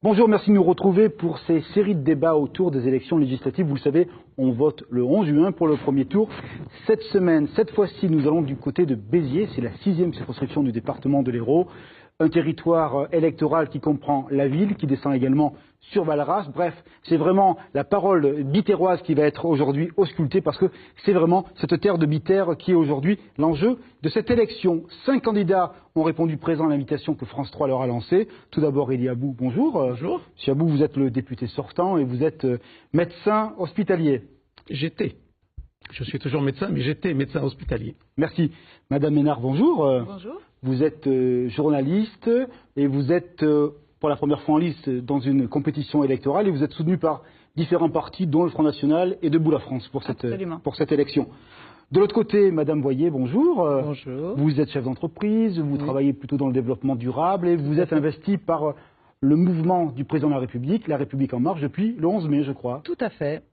Bonjour, merci de nous retrouver pour ces séries de débats autour des élections législatives. Vous le savez, on vote le 11 juin pour le premier tour. Cette semaine, cette fois-ci, nous allons du côté de Béziers. C'est la 6e circonscription du département de l'Hérault. Un territoire électoral qui comprend la ville, qui descend également sur Valras. Bref, c'est vraiment la parole bitéroise qui va être aujourd'hui auscultée parce que c'est vraiment cette terre de Bitaire qui est aujourd'hui l'enjeu de cette élection. 5 candidats ont répondu présent à l'invitation que France 3 leur a lancée. Tout d'abord, Elie Abou, bonjour. Bonjour. Monsieur Abou, vous êtes le député sortant et vous êtes médecin hospitalier. J'étais. Je suis toujours médecin, mais j'étais médecin hospitalier. Merci. Madame Ménard, bonjour. Bonjour. Vous êtes journaliste et vous êtes pour la première fois en liste dans une compétition électorale et vous êtes soutenu par différents partis, dont le Front National et Debout la France pour cette élection. De l'autre côté, Madame Boyer, bonjour. Bonjour. Vous êtes chef d'entreprise, vous travaillez plutôt dans le développement durable et vous êtes investi par le mouvement du président de la République, La République en marche, depuis le 11 mai, je crois. Tout à fait.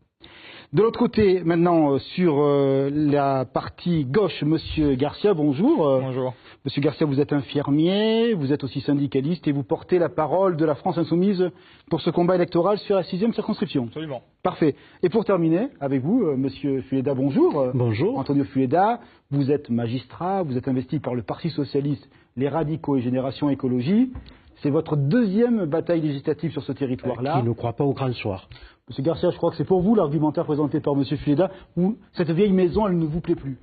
De l'autre côté, maintenant, sur la partie gauche, Monsieur Garcia, bonjour. Bonjour. Monsieur Garcia, vous êtes infirmier, vous êtes aussi syndicaliste et vous portez la parole de la France Insoumise pour ce combat électoral sur la 6e circonscription. Absolument. Parfait. Et pour terminer, avec vous, Monsieur Fuleda, bonjour. Bonjour. Antonio Fuleda, vous êtes magistrat, vous êtes investi par le Parti Socialiste, les Radicaux et Génération Écologie. C'est votre deuxième bataille législative sur ce territoire-là. Qui ne croit pas au grand soir. Monsieur Garcia, je crois que c'est pour vous l'argumentaire présenté par Monsieur Fuleda, où cette vieille maison, elle ne vous plaît plus.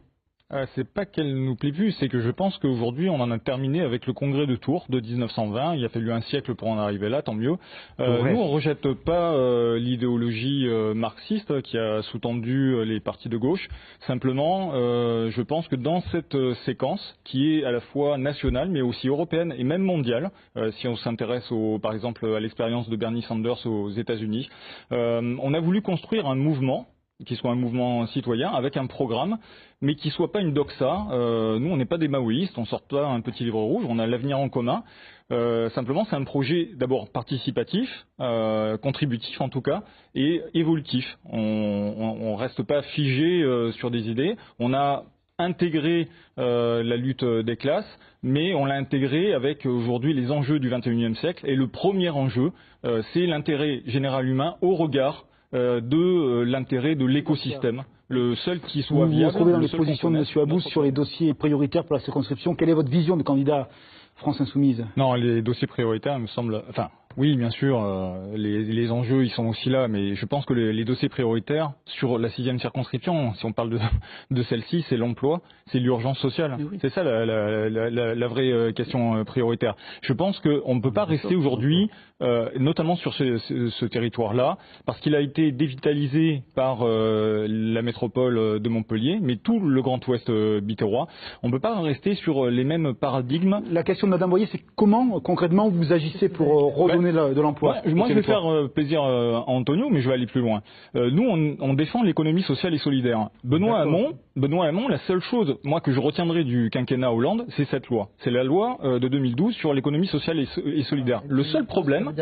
C'est pas qu'elle nous plaît plus, c'est que je pense qu'aujourd'hui on en a terminé avec le congrès de Tours de 1920. Il a fallu un siècle pour en arriver là, tant mieux. Nous on rejette pas l'idéologie marxiste qui a sous-tendu les partis de gauche. Simplement, je pense que dans cette séquence qui est à la fois nationale mais aussi européenne et même mondiale, si on s'intéresse par exemple à l'expérience de Bernie Sanders aux États-Unis, on a voulu construire un mouvement qui soit un mouvement citoyen avec un programme, mais qui soit pas une doxa. Nous, on n'est pas des maoïstes, on sort pas un petit livre rouge, on a l'avenir en commun. Simplement, c'est un projet d'abord participatif, contributif en tout cas, et évolutif. On reste pas figé sur des idées. On a intégré la lutte des classes, mais on l'a intégré avec aujourd'hui les enjeux du XXIe siècle. Et le premier enjeu, c'est l'intérêt général humain au regard de l'intérêt de l'écosystème, le seul qui soit viable. Vous vous trouvez dans les positions de M. Abou sur les dossiers prioritaires pour la circonscription. Quelle est votre vision de candidat France Insoumise? Non, les dossiers prioritaires me semblent... Enfin, oui, bien sûr, les enjeux, ils sont aussi là, mais je pense que les dossiers prioritaires sur la 6e circonscription, si on parle de celle-ci, c'est l'emploi, c'est l'urgence sociale. Oui. C'est ça la vraie question prioritaire. Je pense qu'on ne peut pas rester aujourd'hui, notamment sur ce territoire-là, parce qu'il a été dévitalisé par la métropole de Montpellier, mais tout le Grand Ouest bitérois. On ne peut pas rester sur les mêmes paradigmes. La question de Mme Boyer, c'est comment concrètement vous agissez pour redonner de l'emploi? Moi, je vais faire plaisir à Antonio, mais je vais aller plus loin. Nous, on défend l'économie sociale et solidaire. Benoît Hamon, la seule chose, moi, que je retiendrai du quinquennat Hollande, c'est cette loi. C'est la loi de 2012 sur l'économie sociale et solidaire. Le seul problème,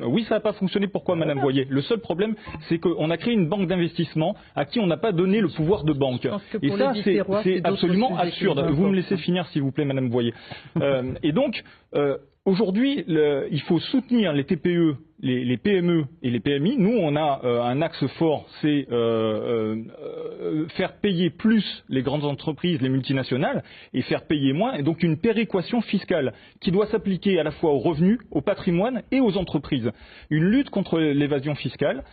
oui, ça n'a pas fonctionné. Pourquoi, Madame Boyer? Le seul problème, c'est qu'on a créé une banque d'investissement à qui on n'a pas donné le pouvoir de banque. Et ça, c'est absolument absurde. Vous me laissez finir, s'il vous plaît, Madame Boyer. Et donc, aujourd'hui, il faut soutenir les TPE, les PME et les PMI. Nous, on a un axe fort, c'est faire payer plus les grandes entreprises, les multinationales, et faire payer moins. Et donc une péréquation fiscale qui doit s'appliquer à la fois aux revenus, au patrimoine et aux entreprises. Une lutte contre l'évasion fiscale.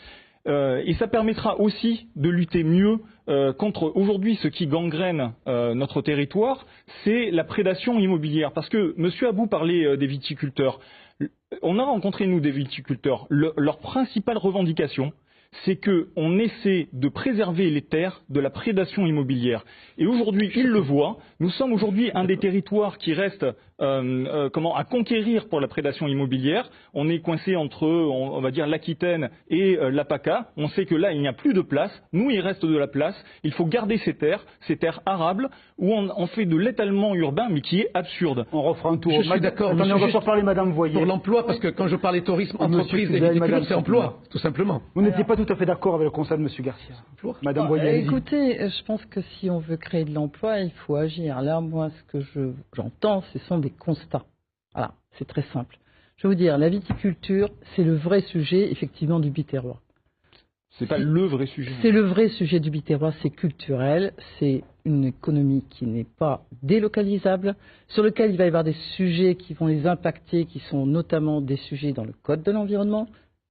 Et ça permettra aussi de lutter mieux contre aujourd'hui ce qui gangrène notre territoire, c'est la prédation immobilière. Parce que M. Abou parlait des viticulteurs. On a rencontré, nous, des viticulteurs. Leur principale revendication, c'est qu'on essaie de préserver les terres de la prédation immobilière. Et aujourd'hui, ils le voient. Nous sommes aujourd'hui un des territoires qui reste à conquérir pour la prédation immobilière. On est coincé entre, on va dire, l'Aquitaine et la PACA. On sait que là, il n'y a plus de place. Nous, il reste de la place. Il faut garder ces terres arables, où on fait de l'étalement urbain, mais qui est absurde. On refera un tour. Je suis d'accord. On va encore parler, Madame Voyer. Pour l'emploi, parce que quand je parlais tourisme, entreprise et viticulture, c'est emploi, tout simplement. Vous n'étiez pas tout à fait d'accord avec le constat de M. Garcia. Madame Voyer. Écoutez, je pense que si on veut créer de l'emploi, il faut agir. Là, moi, ce que j'entends, ce sont des constats. Voilà, c'est très simple. Je vais vous dire, la viticulture, c'est le vrai sujet, effectivement, du Biterrois. C'est pas le vrai sujet. C'est le vrai sujet du Biterrois, c'est culturel, c'est une économie qui n'est pas délocalisable, sur lequel il va y avoir des sujets qui vont les impacter, qui sont notamment des sujets dans le code de l'environnement.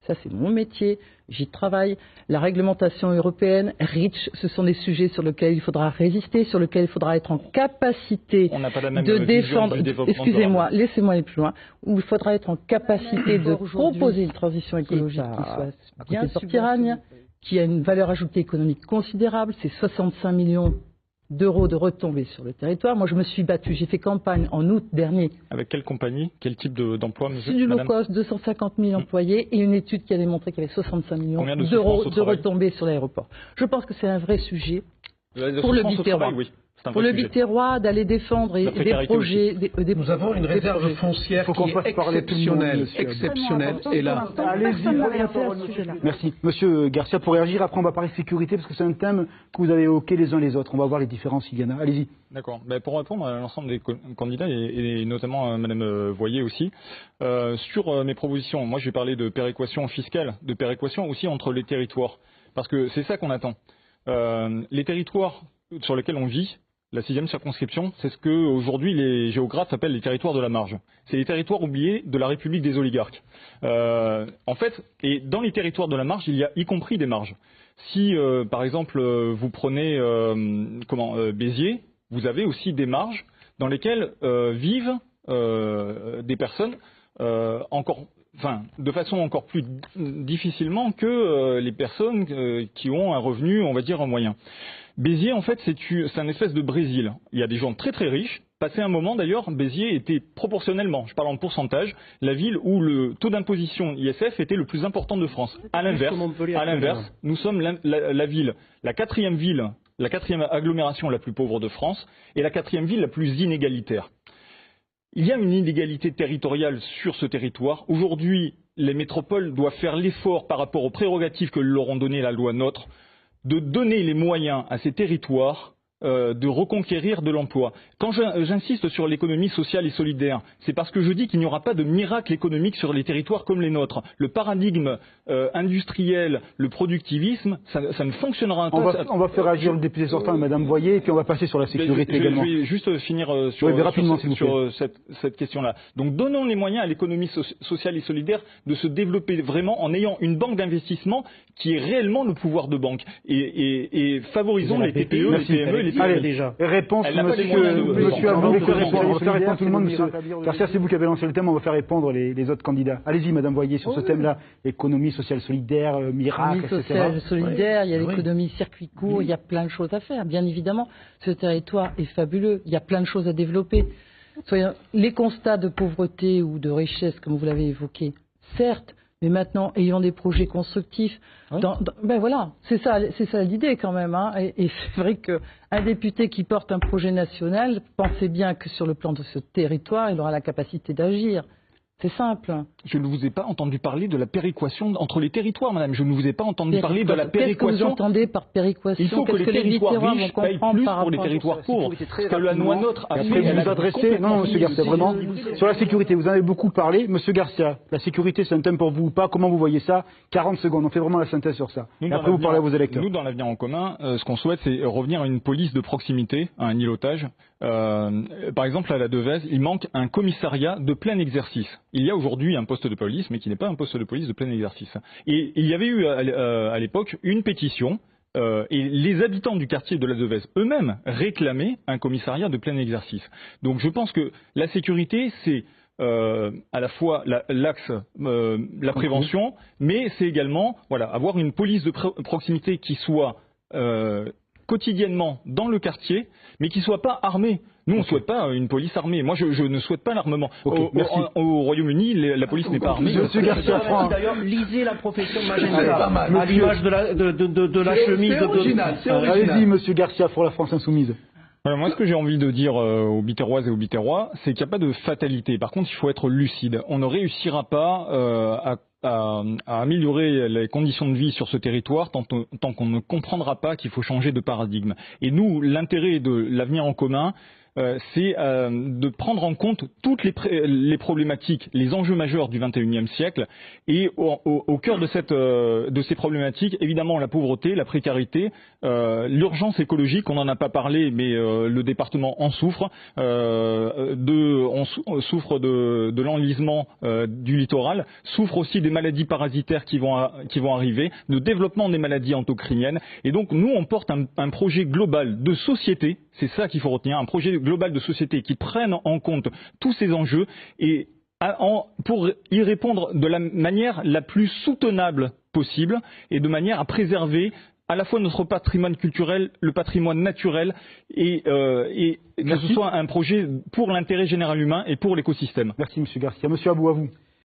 Ça, c'est mon métier, j'y travaille. La réglementation européenne, REACH, ce sont des sujets sur lesquels il faudra résister, sur lesquels il faudra être en capacité de défendre. Excusez-moi, laissez-moi aller plus loin. Où il faudra être en capacité de proposer une transition écologique qui soit bien subterrânée, qui a une valeur ajoutée économique considérable. C'est 65 millions d'euros de retombées sur le territoire. Moi, je me suis battue. J'ai fait campagne en août dernier. Avec quelle compagnie? Quel type d'emploi, monsieur? C'est du low cost, 250 000 employés et une étude qui a démontré qu'il y avait 65 millions d'euros de retombées sur l'aéroport. Je pense que c'est un vrai sujet pour le Biterrois. Pour le Biterrois, d'aller défendre des projets. Nous avons une réserve foncière qui est exceptionnelle. Et là, allez-y. Merci. Monsieur Garcia, pour réagir, après on va parler sécurité, parce que c'est un thème que vous avez évoqué les uns les autres. On va voir les différences, Iliana. Allez-y. D'accord. Pour répondre à l'ensemble des candidats, et notamment Madame Voyer aussi, sur mes propositions, moi je vais parler de péréquation fiscale, de péréquation aussi entre les territoires. Parce que c'est ça qu'on attend. Les territoires sur lesquels on vit, la 6e circonscription, c'est ce que aujourd'hui les géographes appellent les territoires de la marge. C'est les territoires oubliés de la République des oligarques. En fait, et dans les territoires de la marge, il y a y compris des marges. Si, par exemple, vous prenez Béziers, vous avez aussi des marges dans lesquelles vivent des personnes de façon encore plus difficilement que les personnes qui ont un revenu, on va dire, moyen. Béziers, en fait, c'est un espèce de Brésil. Il y a des gens très très riches. Passé un moment, d'ailleurs, Béziers était proportionnellement, je parle en pourcentage, la ville où le taux d'imposition ISF était le plus important de France. À l'inverse, nous sommes la ville, la quatrième agglomération la plus pauvre de France et la 4e ville la plus inégalitaire. Il y a une inégalité territoriale sur ce territoire. Aujourd'hui, les métropoles doivent faire l'effort par rapport aux prérogatives que leur ont donné la loi NOTRe, de donner les moyens à ces territoires de reconquérir de l'emploi. Quand j'insiste sur l'économie sociale et solidaire, c'est parce que je dis qu'il n'y aura pas de miracle économique sur les territoires comme les nôtres. Le paradigme industriel, le productivisme, ça ne fonctionnera pas. On va faire réagir le député sortant, Madame Voyer, et puis on va passer sur la sécurité également. Je vais juste finir sur cette question-là. Donc donnons les moyens à l'économie sociale et solidaire de se développer vraiment en ayant une banque d'investissement qui ait réellement le pouvoir de banque. Et favorisons les TPE, les PME, les Allez, déjà. Réponse, monsieur Abdou, on va faire répondre tout le monde, monsieur Garcia, c'est vous qui avez lancé le thème, on va faire répondre les autres candidats. Allez-y, Madame Voyer, sur ce thème-là, économie sociale solidaire, miracle, etc. Sociale solidaire, il y a l'économie circuit court, il y a plein de choses à faire. Bien évidemment, ce territoire est fabuleux, il y a plein de choses à développer. Les constats de pauvreté ou de richesse, comme vous l'avez évoqué, certes, mais maintenant, ayant des projets constructifs, voilà, c'est ça l'idée quand même. Hein. Et c'est vrai qu'un député qui porte un projet national, pensez bien que sur le plan de ce territoire, il aura la capacité d'agir. C'est simple. Je ne vous ai pas entendu parler de la péréquation entre les territoires, madame. Je ne vous ai pas entendu parler de la péréquation. Qu'est-ce que vous entendez par péréquation? Il faut que les territoires riches payent plus pour les territoires pauvres. Ce que la loi NOTRe a fait. Vous adressez, non, monsieur Garcia, vraiment, sur la sécurité, vous en avez beaucoup parlé. Monsieur Garcia, la sécurité, c'est un thème pour vous ou pas? Comment vous voyez ça? 40 secondes, on fait vraiment la synthèse sur ça. Et après, vous parlez à vos électeurs. Nous, dans l'Avenir en commun, ce qu'on souhaite, c'est revenir à une police de proximité, à un îlotage. Par exemple, à la Devèze, il manque un commissariat de plein exercice. Il y a aujourd'hui un poste de police, mais qui n'est pas un poste de police de plein exercice. Et il y avait eu à l'époque une pétition, et les habitants du quartier de la Devèze eux-mêmes réclamaient un commissariat de plein exercice. Donc je pense que la sécurité, c'est à la fois l'axe, la prévention, mais c'est également avoir une police de proximité qui soit quotidiennement dans le quartier, mais qui ne soit pas armée. Nous, on ne souhaite pas une police armée. Moi, je ne souhaite pas l'armement. Au Royaume-Uni, la police n'est pas armée. D'ailleurs, lisez la profession Magenta, à l'image de la chemise. Allez-y, monsieur Garcia, pour la France Insoumise. Moi, ce que j'ai envie de dire aux Biterroises et aux Biterrois, c'est qu'il n'y a pas de fatalité. Par contre, il faut être lucide. On ne réussira pas à améliorer les conditions de vie sur ce territoire tant qu'on ne comprendra pas qu'il faut changer de paradigme. Et nous, l'intérêt de l'Avenir en commun, c'est de prendre en compte toutes les problématiques, les enjeux majeurs du XXIe siècle. Et au cœur de ces problématiques, évidemment, la pauvreté, la précarité, l'urgence écologique, on n'en a pas parlé, mais le département en souffre. On souffre de l'enlisement du littoral, souffre aussi des maladies parasitaires qui vont arriver, de développement des maladies endocriniennes. Et donc, nous, on porte un projet global de société, c'est ça qu'il faut retenir, un projet global de société qui prenne en compte tous ces enjeux et pour y répondre de la manière la plus soutenable possible et de manière à préserver à la fois notre patrimoine culturel, le patrimoine naturel et que ce soit un projet pour l'intérêt général humain et pour l'écosystème. Merci M. Garcia. Monsieur Abou, à vous.